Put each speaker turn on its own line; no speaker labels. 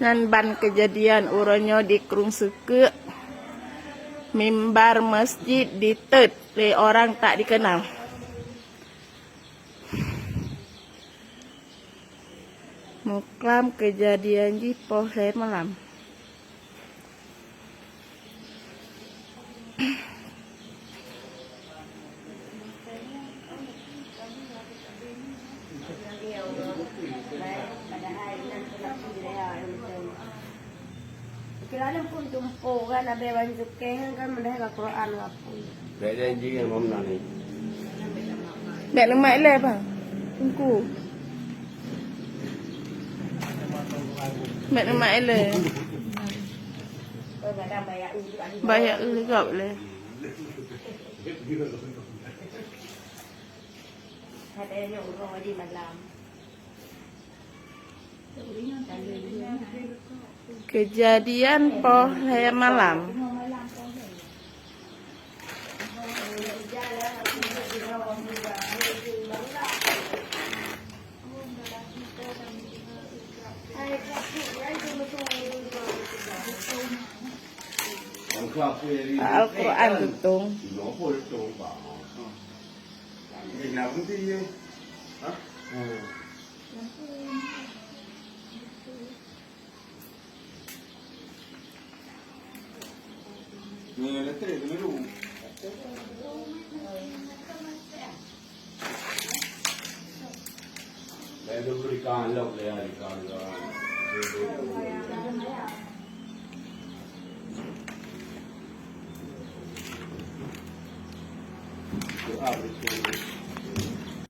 Nan ban kejadian uronyo di Krung Suke. Mimbar masjid ditet oleh orang tak dikenal. Muklam kejadian di Polsek malam.
Kira pun tumpu kan ada banyak kan mereka Quran lapun.
Beda juga mam nani.
Nek lemak le bang. Tunggu. Nek lemak le. Banyak juga le.
Ada yang orang di malam.
Kejadian Polsek malam. Al-Quran tutung.
Ni lettere dulu. Saya dulu ikan lok le ikan.